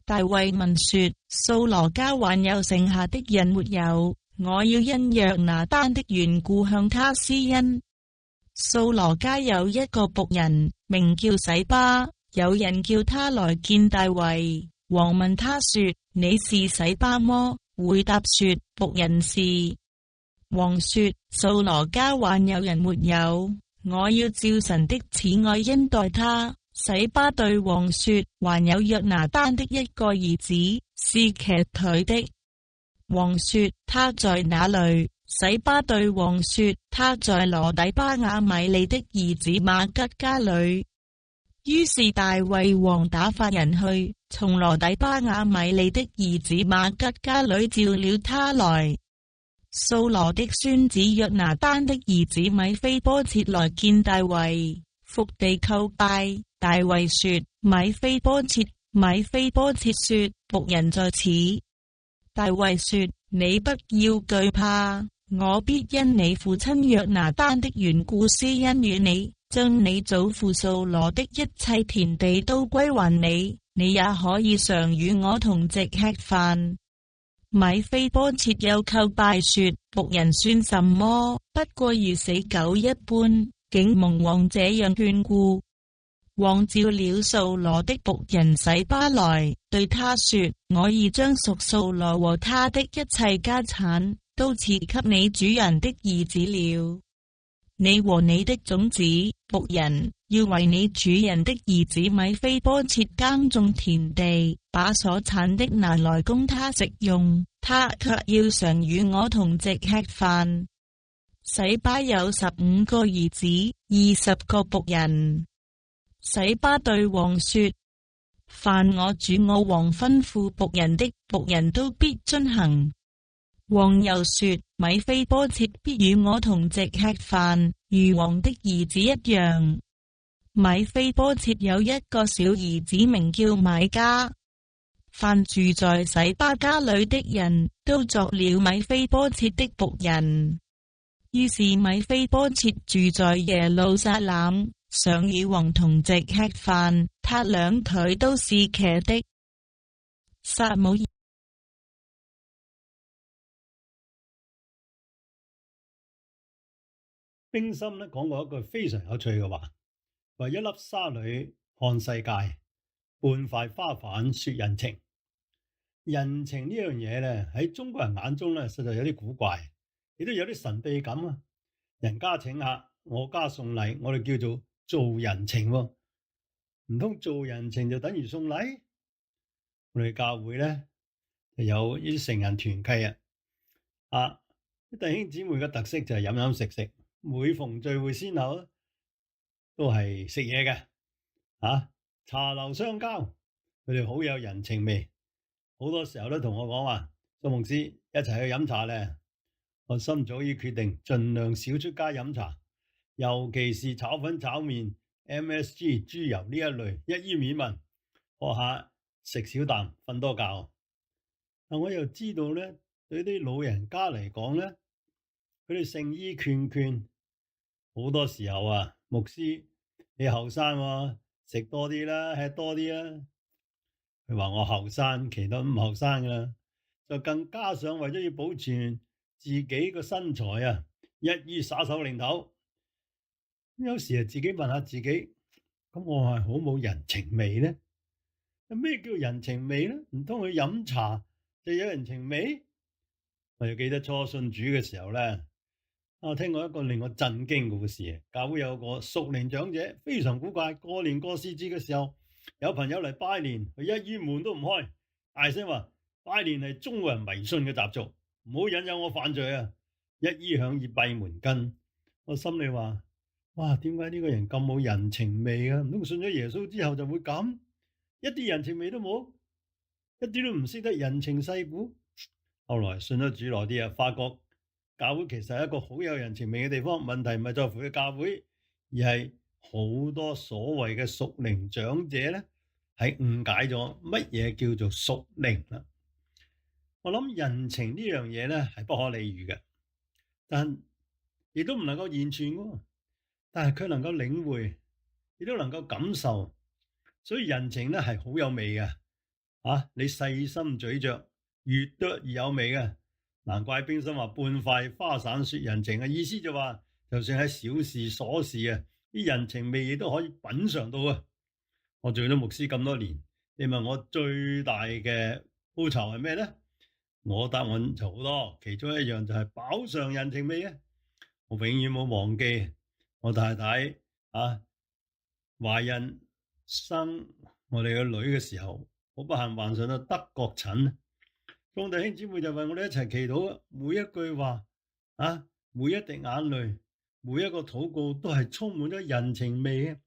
大衛問說：掃羅家還有剩下的人沒有？我要因約拿單的緣故向他施恩。掃羅家有一個僕人，名叫洗巴，有人叫他來見大衛。王問他說：你是洗巴麼？回答說：僕人是。王說：掃羅家還有人沒有？我要照神的慈愛恩待他。洗巴對王說：還有約拿單的一個兒子，是瘸腿的。王說：他在哪裏？洗巴對王說：他在羅底巴雅米利的兒子馬吉家裏。於是大衛王打發人去，從羅底巴雅米利的兒子馬吉家裏召了他來。掃羅的孫子約拿單的兒子米非波設來見大衛，伏地叩拜。大衛說：米非波設。米非波設說：僕人在此。大衛說：你不要懼怕，我必因你父親約拿單的緣故施恩與你，將你祖父掃羅的一切田地都歸還你，你也可以常與我同席吃飯。米非波設又叩拜說：僕人算什麼？不過如死狗一般，竟蒙王這樣眷顧。王召了掃羅的僕人洗巴來，對他說：我已將屬掃羅和他的一切家產都賜給你主人的兒子了。你和你的種子僕人要為你主人的兒子米非波設耕種田地，把所產的拿來供他食用，他卻要常與我同席吃飯。洗巴有15個兒子，20個僕人。洗巴對王說：凡我主我王吩咐僕人的，僕人都必遵行。王又說：米非波設必與我同席吃飯，如王的兒子一樣。米非波設有一個小兒子，名叫米迦。凡住在洗巴家裏的人都作了米非波設的僕人。於是米非波設住在耶路撒冷，常與王同席吃飯，他兩腿都是瘸的。撒母耳冰心咧講過一句非常有趣嘅話，話一粒沙裏看世界，半塊花瓣說人情。人情呢樣嘢咧喺中國人眼中咧實在有啲古怪，亦都有啲神秘感啊！人家請客，我家送禮，我哋叫做做人情喎。唔通做人情就等於送禮？我哋教會咧就有呢啲成人團契啊！啲弟兄姊妹嘅特色就係飲飲食食，每逢聚會先後都係食嘢嘅茶樓相交，佢哋好有人情味。好多時候都同我講話，蘇牧師一齊去飲茶咧。我心早已決定盡量少出街飲茶，尤其是炒粉炒麵、MSG 豬油呢一類，一於免問。學下食少啖，瞓多覺。但我又知道咧，對啲老人家嚟講咧，佢哋誠意拳拳，好多時候牧師你後生喎，食多啲啦，吃多啲啦。佢話我後生，其實都唔後生噶啦，就更加上為咗要保存自己個身材一於耍手擰頭。有時自己問下自己，咁我係好冇人情味呢？咩叫人情味呢？唔通去飲茶就有人情味？我又記得初信主嘅時候咧，我聽過一個令我震驚嘅故事。教會有個屬靈長者非常古怪，過年過節嘅時候，有朋友嚟拜年，佢一於門都唔開，大聲話拜年係中國人迷信嘅習俗，唔好引誘我犯罪啊！一於響以閉門羹。我心裏話：哇，點解呢個人咁冇人情味啊？唔通信咗耶穌之後就會咁？一啲人情味都冇，一啲都唔識得人情世故。後來信咗主耐啲發覺教會其實係一個好有人情味嘅地方。問題唔係在乎嘅教會，而係好多所謂嘅屬靈長者咧，係誤解咗乜嘢叫做屬靈啦。我諗人情呢樣嘢咧係不可理喻嘅，但亦都唔能夠完全嘅，但係佢能夠領會，亦都能夠感受，所以人情咧係好有味嘅。你細心咀嚼，越啄越有味嘅。難怪冰心話半塊花散說人情嘅意思就話，就算喺小事瑣事啊，啲人情味亦都可以品嘗到啊！我做咗牧師咁多年，你問我最大嘅報酬係咩咧？我答案就好多，其中一樣就係飽嘗人情味啊！我永遠冇忘記我太太懷孕生我哋個女嘅時候，好不幸患上咗德國疹。眾弟兄姊妹就為我哋一齊祈禱，每一句話每一滴眼淚，每一個禱告都係充滿咗人情味嘅。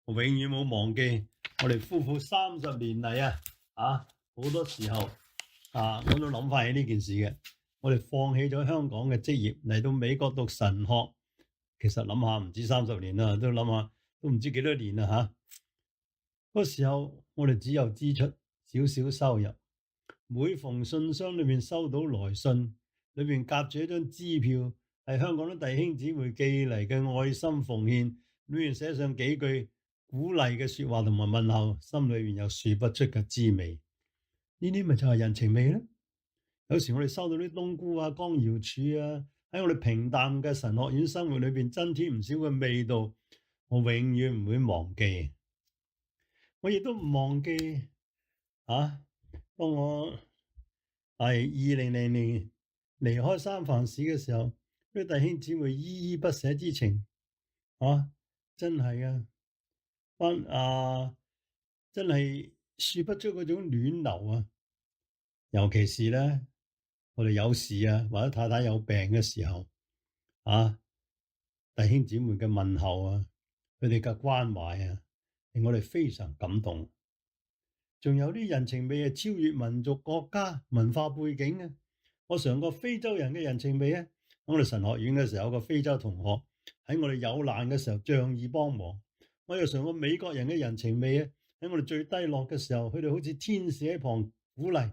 我永遠冇忘記我哋夫婦30年嚟好多時候我都諗翻起呢件事嘅。我哋放棄咗香港嘅職業嚟到美國讀神學，其實諗下唔止30年啦，都諗下都唔知幾多年啦嗰時候我哋只有支出，少少收入。每逢信箱裏面收到來信，裏面夾住一張支票，係香港啲弟兄姊妹寄嚟嘅愛心奉獻，裏面寫上幾句鼓勵嘅說話同埋問候，心裏面有說不出嘅滋味。呢啲咪就係人情味咧？有時我哋收到啲冬菇啊、江瑤柱啊，喺我哋平淡嘅神學院生活裏邊增添唔少嘅味道，我永遠唔會忘記。我亦都唔忘記當我係2000年離開三藩市嘅時候，啲弟兄姊妹依依不捨之情真係真係說不出嗰種暖流啊！尤其是咧，我哋有事或者太太有病嘅時候弟兄姊妹嘅問候佢哋嘅關懷令我哋非常感動。仲有啲人情味係超越民族、國家、文化背景嘅。我嘗過非洲人嘅人情味喺我哋神學院嘅時候，有個非洲同學喺我哋有難嘅時候仗義幫忙。我又嘗過美國人嘅人情味喺我哋最低落嘅時候，佢哋好似天使喺旁鼓勵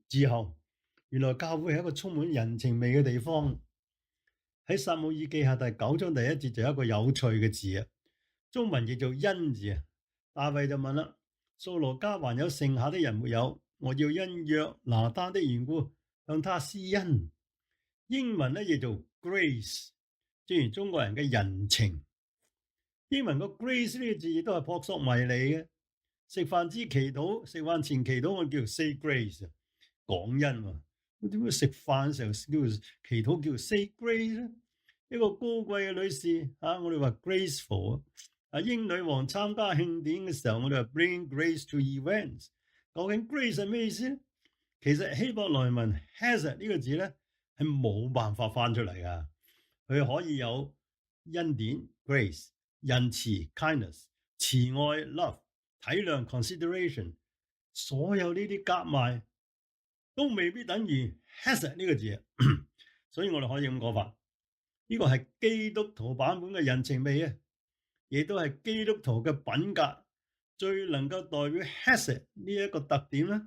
之後，原來教會係一個充滿人情味嘅地方。喺撒母耳記下第9章第1節就有一個有趣嘅字中文譯做恩字大衛就問啦：掃羅家還有剩下的人沒有？我要因約拿單的緣故向他施恩。英文咧譯做 grace， 正如中國人嘅人情。英文個 grace 呢個字亦都係撲朔迷離嘅。食飯之祈禱，食飯前祈禱我叫 say grace， 講恩喎。我點解食飯嘅時候叫祈禱叫 say grace 咧？一個高貴嘅女士我哋話 graceful 英女王參加慶典嘅時候，我哋話 bring grace to events。究竟 grace 係咩意思咧？其實希伯來文 hesed 呢個字咧係冇辦法翻出嚟噶。佢可以有恩典 grace、仁慈 kindness、慈愛 love、體諒 consideration， 所有呢啲夾埋都未必等於 hesed 呢個字。所以我哋可以咁講法，呢個係基督徒版本嘅人情味亦都係基督徒嘅品格。最能夠代表 hesed 呢一個特點咧，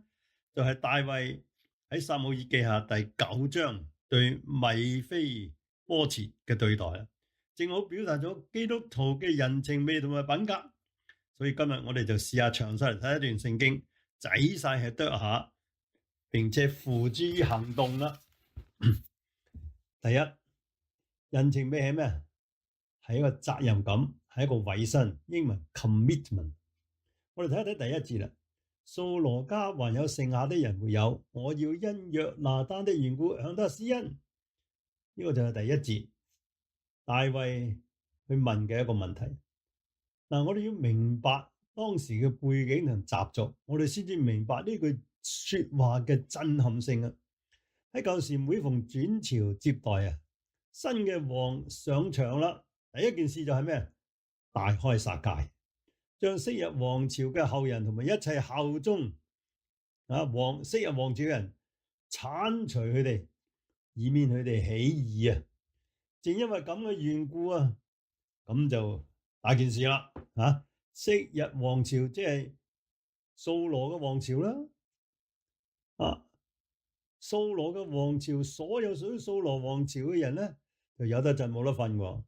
就係大衛喺撒母耳記下第9章對米非波設嘅對待正好表達咗基督徒嘅人情味同埋品格。所以今日我哋就試下詳細嚟睇一段聖經，仔細係得下，並且付諸於行動啦。第一，人情味係咩？係一個責任感，係一個委身，英文 commitment。我哋睇一睇第一節啦。掃羅家還有剩下的人沒有？我要因約拿單的緣故向他施恩。呢個就係第一節，大衛去問嘅一個問題。我哋要明白當時嘅背景同習俗，我哋先至明白呢句說話嘅震撼性喺舊時每逢轉朝接待新嘅王上場啦，第一件事就係咩？大開殺戒，將昔日王朝嘅後人同埋一切效忠昔日王朝嘅人鏟除佢哋，以免佢哋起義正因為咁嘅緣故咁就大件事啦昔日王朝即係掃羅嘅王朝啦掃羅嘅王朝，所有屬於掃羅王朝嘅人咧，就有得震冇得瞓喎。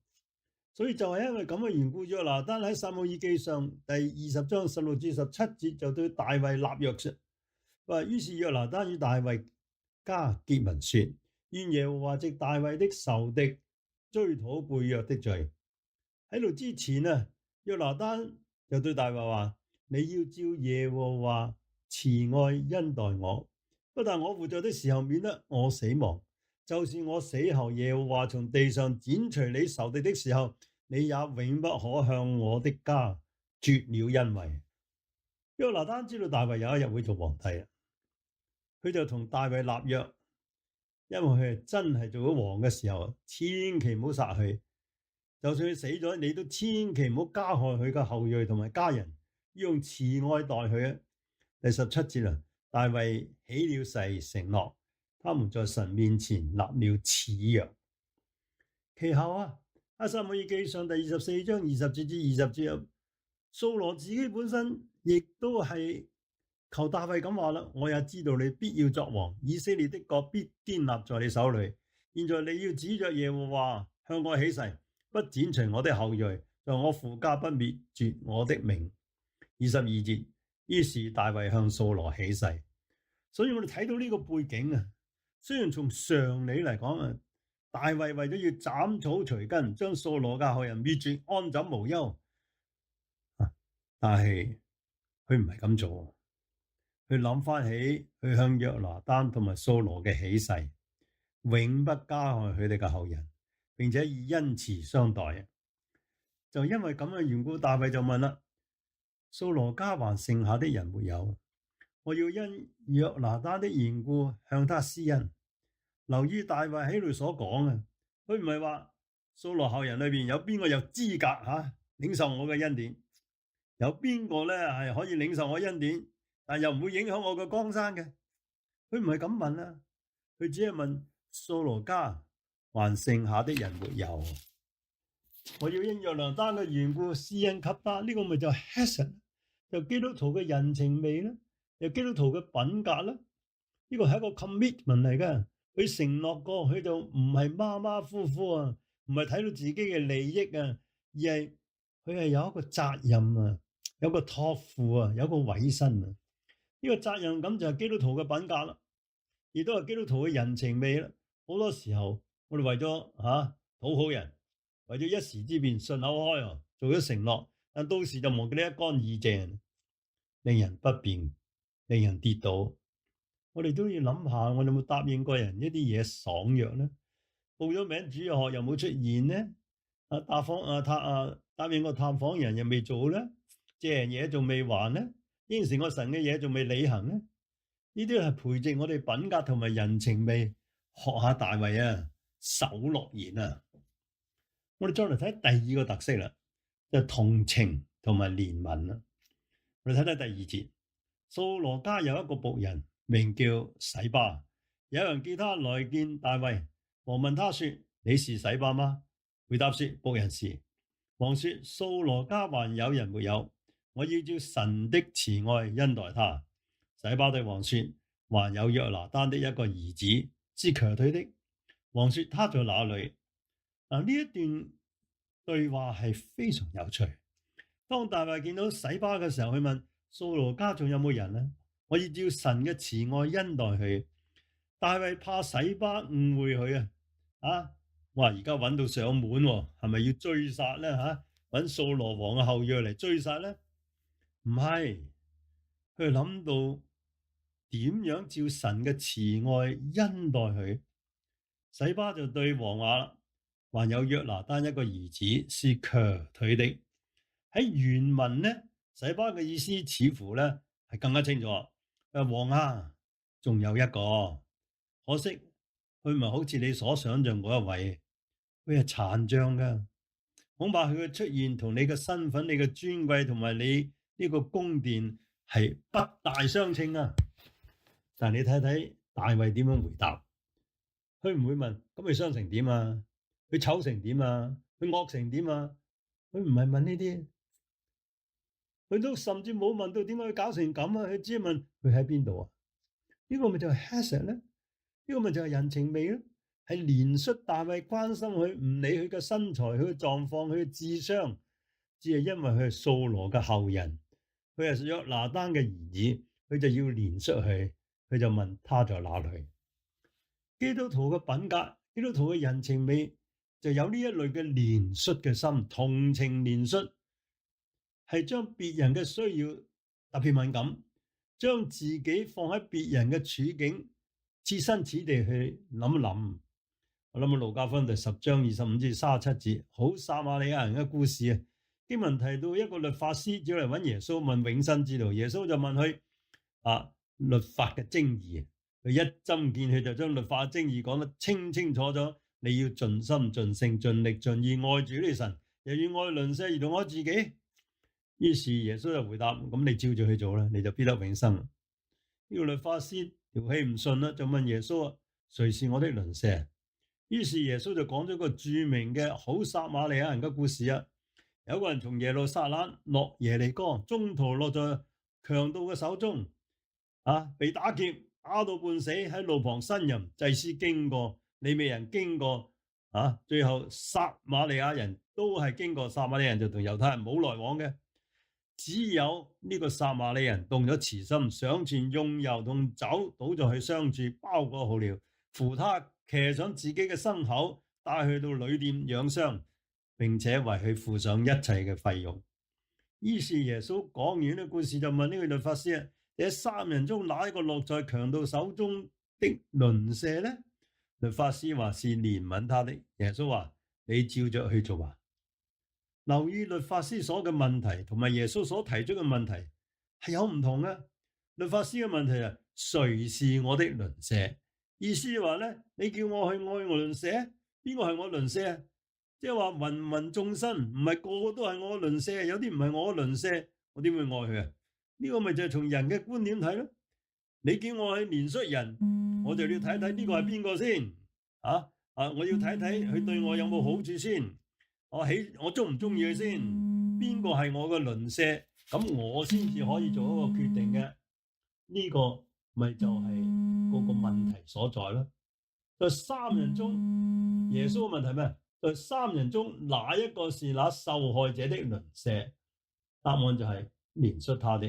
所以就係因為咁嘅緣故，約拿單喺撒母耳記上第20章16至17節就對大衛立約說：於是約拿單與大衛家結盟說，願耶和華藉大衛的仇敵追討背約的罪。喺度之前啊，約拿單就對大衛話：你要照耶和華慈愛恩待我，不但我活着的時候免得我死亡，就是我死後耶和華從地上剪除你仇敵的時候，你也永不可向我的家絕了恩惠。約拿單知道大衛有一日會做皇帝啊，佢就同大衛立約，因為佢真係做咗王嘅時候，千祈唔好殺佢。就算佢死咗，你都千祈唔好加害佢嘅後裔同埋家人，要用慈愛待佢啊。第17節啊，大衛起了誓承諾，他們在神面前立了此約。其後啊，撒母耳記上第24章20節至20節，掃羅自己本身亦都係求大衛咁話啦：我也知道你必要作王，以色列的國必堅立在你手裏。現在你要指着耶和華向我起誓，不剪除我的後裔，在我父家不滅絕我的名。22節，於是大衛向掃羅起誓。所以我哋睇到呢個背景啊，雖然從常理嚟講啊，大衛為咗要斬草除根，將掃羅嘅後人滅絕，安枕無憂，但係佢唔係咁做。佢諗翻起佢向約拿單同埋掃羅嘅起誓，永不加害佢哋嘅後人，並且以恩慈相待。就因為咁嘅緣故，大衛就問啦：掃羅家還剩下的人沒有？我要因約拿單的緣故向他施恩。留意大衛喺度所講啊，佢唔係話掃羅後人裏邊有邊個有資格領受我嘅恩典，有邊個咧係可以領受我恩典，但又唔會影響我嘅江山嘅。佢唔係咁問啊，佢只係問掃羅家還剩下的人沒有？我要因約拿單嘅緣故施恩給他，呢個咪就係 Hesed， 就基督徒嘅人情味啦，又基督徒嘅品格啦。呢個係一個 commitment 嚟嘅，佢承諾過，佢就唔係馬馬虎虎啊，唔係睇到自己嘅利益啊，而係佢係有一個責任啊，有個託付啊，有個委身啊。呢個責任感就係基督徒嘅品格啦，亦都係基督徒嘅人情味啦。好多時候我哋為咗討好人，為咗一時之變，順口開做咗承諾，但到時就忘記得一乾二淨，令人不便，令人跌倒。我哋都要諗下，我哋有冇答應過人一啲嘢爽約咧？報咗名主日學又冇出現咧？答應個探訪人又未做咧？借人嘢仲未還咧？應承個神嘅嘢仲未履行咧？呢啲係培植我哋品格同埋人情味，學下大衛啊，守諾言啊！我哋再嚟睇第二個特色啦，就係同情同埋憐憫啦。我哋睇睇第2節，掃羅家有一個僕人，名叫洗巴。有人叫他來見大衛，王問他說：你是洗巴嗎？回答說：僕人是。王說：掃羅家還有人沒有？我要照神的慈愛恩待他。洗巴對王說：還有約拿單的一個兒子，是瘸腿的。王說：他在哪裏？呢一段對話係非常有趣。當大衛見到洗巴嘅時候，佢問掃羅家仲有冇人呢？我要照神嘅慈愛恩待佢。大衛怕洗巴誤會佢哇！而家揾到上門，係咪要追殺咧？揾掃羅王嘅後裔嚟追殺咧？唔係，佢諗到點樣照神嘅慈愛恩待佢。洗巴就對王話啦：還有約拿單一個兒子是瘸腿的。喺原文呢，洗巴嘅意思似乎咧係更加清楚。王啊，仲有一個，可惜佢唔係好似你所想象嗰一位，佢係殘障噶。恐怕佢嘅出現同你嘅身份、你嘅尊貴同埋你呢個宮殿係不大相稱啊！但係你睇睇大衛點樣回答，佢唔會問咁佢傷成點啊？佢醜成點啊？佢惡成點啊？佢唔係問呢啲，佢都甚至冇問到點解佢搞成咁啊！佢只係問佢喺邊度啊？呢個咪就係 Hesed咧？呢個咪就係人情味咧？係憐恤大衛，關心佢，唔理佢嘅身材、佢嘅狀況、佢嘅智商，只係因為佢係掃羅嘅後人，佢係約拿單嘅兒子，佢就要憐恤佢，佢就問他在哪裏。基督徒嘅品格，基督徒嘅人情味，就有呢一類嘅憐恤嘅心，同情憐恤，係將別人嘅需要特別敏感，將自己放喺別人嘅處境，設身處地去諗一諗。我諗路加福音第10章25至37節，好撒瑪利亞人嘅故事啊。經文提到一個律法師只嚟揾耶穌問永生之道，耶穌就問佢律法嘅精義，佢一針見血就將律法嘅精義講得清清楚楚。你要盡心盡性盡力盡意愛主你神，又要愛鄰舍如同愛自己。於是耶穌就回答：咁你照住去做啦，你就必得永生。呢個律法師條氣唔順啦，就問耶穌啊：誰是我的鄰舍？於是耶穌就講咗個著名嘅好撒瑪利亞人嘅故事啊。有個人從耶路撒冷落耶利哥，中途落在強盜嘅手中，被打劫，打到半死，喺路旁呻吟。祭司經過，利未人經過，最後撒瑪利亞人都係經過。撒瑪利亞人就同猶太人冇來往嘅，只有呢個撒瑪利亞人動咗慈心，上前用油同酒倒咗去傷處，包裹好了，扶他騎上自己嘅牲口，帶去到旅店養傷，並且為佢付上一切嘅費用。於是耶穌講完呢個故事，就問呢個律法師啊：這3人中哪一個落在強盜手中的鄰舍呢？律法師話是憐憫他的。耶穌話：你照着去做吧。留意律法師所嘅問題同埋耶穌所提出嘅問題係有唔同嘅。律法師嘅問題係：誰是我的鄰舍？意思話咧，你叫我去愛我鄰舍，邊個係我鄰舍啊？即係話芸芸眾生，唔係個個都係我鄰舍，有啲唔係我鄰舍，我點會愛佢啊？呢個咪就係從人嘅觀點睇咯。你叫我去憐恤人，我就要睇睇呢個係邊個先我要睇睇佢對我有冇好處先，我中唔中意佢先，邊個係我嘅鄰舍，咁我先至可以做一個決定嘅。呢個咪就係個問題所在咯。在3人中，耶穌嘅問題咩？在3人中，哪一個是那受害者的鄰舍？答案就係憐恤他的。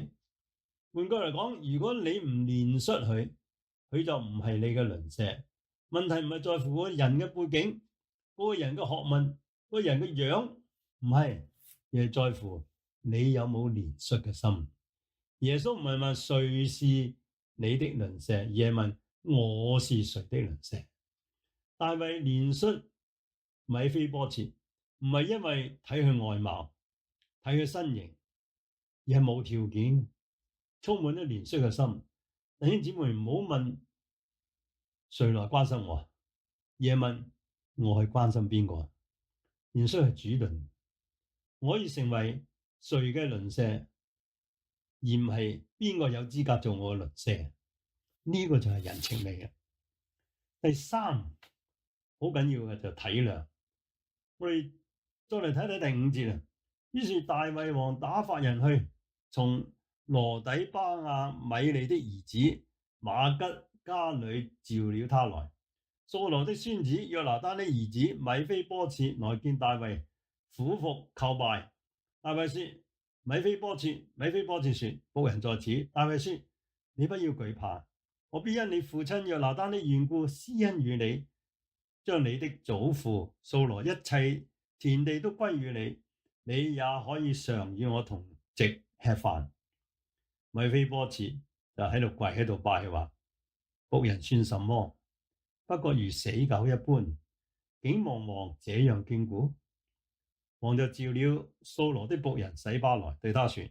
換句嚟講，如果你唔憐恤佢，佢就唔係你嘅鄰舍。問題唔係在乎個人嘅背景，個人嘅學問，個人嘅樣，唔係，而係在乎你有冇憐恤嘅心。耶穌唔係問誰是你的鄰舍，而係問我是誰的鄰舍。大衛憐恤米非波設，唔係因為睇佢外貌、睇佢身形，而係冇條件，充滿咗憐恤嘅心。弟兄姊妹，唔好問誰來關心我，而係問我去關心邊個。憐恤係主動，我可以成為誰嘅鄰舍，而唔係邊個有資格做我嘅鄰舍。呢個就係人情味嘅。第3，好緊要嘅就體諒。我哋再嚟睇睇第5節啊。於是大衛王打發人去，從羅底巴亞米利的兒子馬吉家裏召了他來。掃羅的孫子約拿單的兒子米非波設來見大衛，俯伏叩拜。大衛說：米非波設。米非波設說：僕人在此。大衛說：你不要懼怕，我必因你父親約拿單的緣故施恩與你，將你的祖父掃羅一切田地都歸於你，你也可以常與我同席吃飯。米非波設就喺度跪喺度拜，話：僕人算什麼？不過如死狗一般，竟望王這樣眷顧。王就召了掃羅的僕人洗巴來，對他說：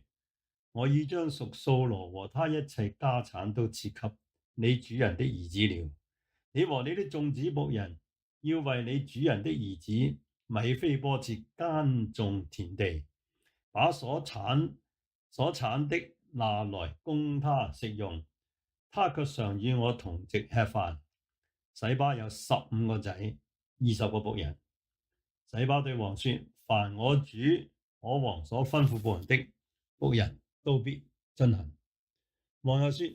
我已將屬掃羅和他一切家產都賜給你主人的兒子了。你和你的眾子僕人要為你主人的兒子米非波設耕種田地，把所產的拿來供他食用，他卻常與我同席吃飯。洗巴有15個仔，20個僕人。洗巴對王說：凡我主我王所吩咐僕人的，僕人都必遵行。王又說：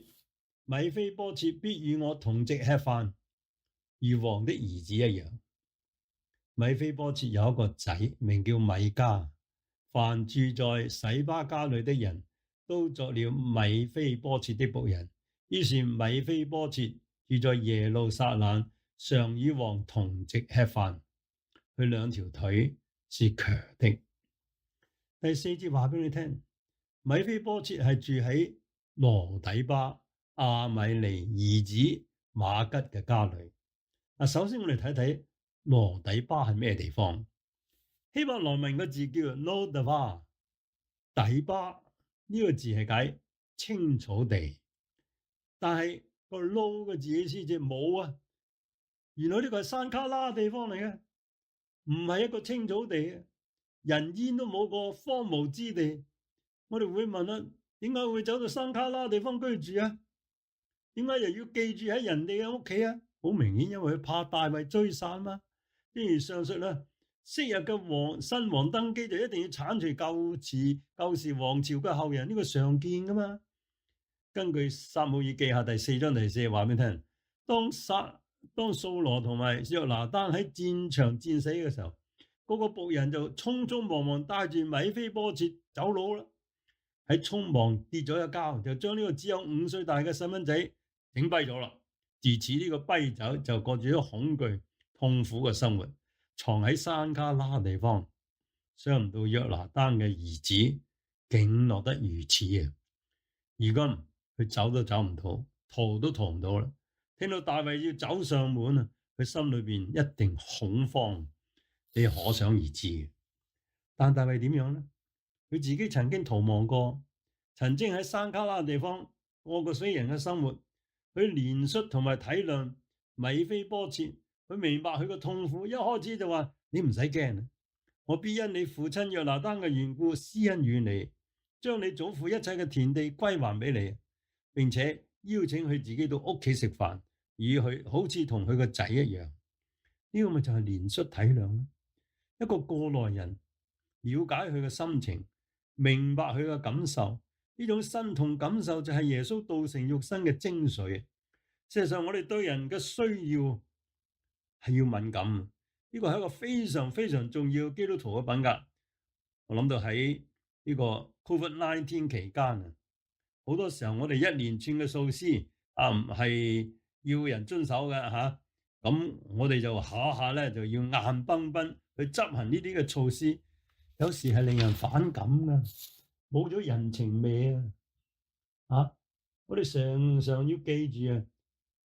米非波設必與我同席吃飯。如王的兒子一樣。米非波設有一個仔，名叫米迦。凡住在洗巴家裏的人都作了米非波設的僕人。於是米非波設住在耶路撒冷，常與王同席吃飯。佢兩條腿是強的。第4節話俾你聽，米非波設係住喺羅底巴亞米尼兒子馬吉嘅家裏。首先我哋睇睇羅底巴係咩地方？希伯來文個字叫做 Lo-debar， 底巴呢個字係解青草地，但係個 Lo 個字意思就冇啊。原來呢個係山卡拉地方嚟嘅，唔係一個青草地嘅，人煙都冇個荒蕪之地。我哋會問啦，點解會走到山卡拉地方居住啊？點解又要寄住喺人哋嘅屋企啊？好明顯，因為佢怕大衛追殺嘛。正如上述啦，昔日嘅新王登基就一定要剷除舊時王朝嘅後人，呢個常見噶嘛。根據撒母耳記下第4章第4節話俾你聽，當掃羅同埋約拿單喺戰場戰死嘅時候，嗰個僕人就匆匆忙忙帶住米非波設走佬啦。喺匆忙跌咗一跤，就將呢個只有5歲大嘅細蚊仔整跛咗啦。自此呢個跛仔就過住咗恐懼痛苦嘅生活，藏喺山卡拉地方。想唔到約拿單嘅兒子竟落得如此啊！如今佢走都走唔到，逃都逃唔到啦。聽到大衛要走上門啊，佢心裏邊一定恐慌，你可想而知。但大衛點樣呢？佢自己曾經逃亡過，曾經喺山卡拉地方過過死人嘅生活。佢憐恤同埋體諒米非波設，佢明白佢嘅痛苦。一開始就話：你唔使驚，我必因你父親約拿單嘅緣故施恩與你，將你祖父一切嘅田地歸還俾你，並且邀請佢自己到屋企食飯，與佢好似同佢個仔一樣。呢個咪就係憐恤體諒咯。一個過來人了解佢嘅心情，明白佢嘅感受。呢種身同感受就係耶穌道成肉身嘅精髓。事實上，我哋對人嘅需要係要敏感，呢個係一個非常非常重要基督徒嘅品格。我諗到喺呢個 COVID-19 期間啊，好多時候我哋一連串嘅措施唔係要人遵守嘅嚇，咁我哋就下下咧就要硬崩崩去執行呢啲嘅措施，有時係令人反感㗎。冇咗人情味啊！我哋常常要記住啊，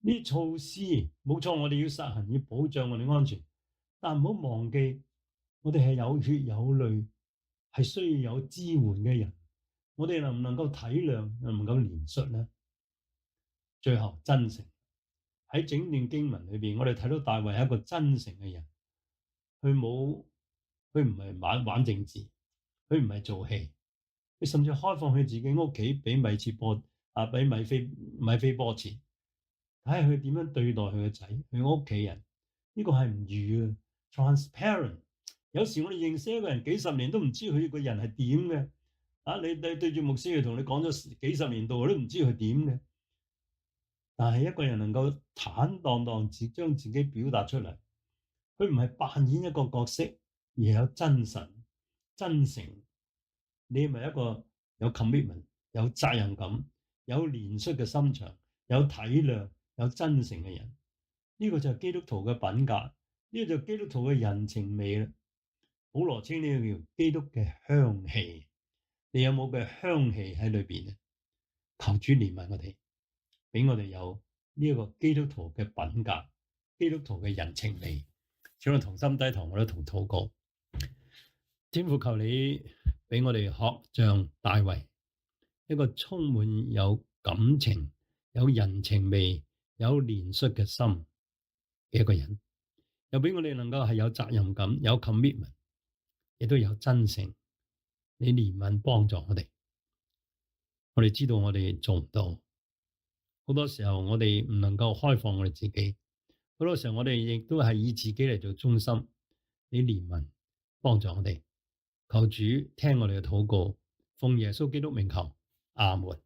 呢啲措施冇錯，我哋要實行，要保障我哋安全，但唔好忘記，我哋係有血有淚，係需要有支援嘅人。我哋能唔能夠體諒，能唔能夠憐恤呢？最後真誠，喺整段經文裏邊，我哋睇到大衛係一個真誠嘅人，佢唔係玩政治，佢唔係做戲。佢甚至開放佢自己屋企俾米非波設，睇下佢點樣對待佢個仔、佢屋企人。呢個係唔愚嘅 transparent。有時我哋認識一個人幾十年都唔知佢個人係點嘅。你對住牧師佢同你講咗幾十年度，都唔知佢點嘅。但係一個人能夠坦蕩蕩將自己表達出嚟，佢唔係扮演一個角色，而係有真誠。你係咪一個有 commitment、有責任感、有憐恤嘅心腸、有體諒、有真誠嘅人？呢個就係基督徒嘅品格，呢個就係基督徒嘅人情味啦。保羅稱呢個叫基督嘅香氣。你有冇嘅香氣喺裏邊咧？求主憐憫我哋，俾我哋有呢一個基督徒嘅品格、基督徒嘅人情味。請我同心低頭，我都同禱告。天父，求你俾我哋學像大衛，一個充滿有感情、有人情味、有憐恤嘅心嘅一個人，又俾我哋能夠係有責任感、有 commitment， 亦都有真誠。你憐憫幫助我哋，我哋知道我哋做唔到，好多時候我哋唔能夠開放我哋自己，好多時候我哋亦都係以自己嚟做中心。你憐憫幫助我哋。求主聽我哋嘅禱告，奉耶穌基督名求，阿門。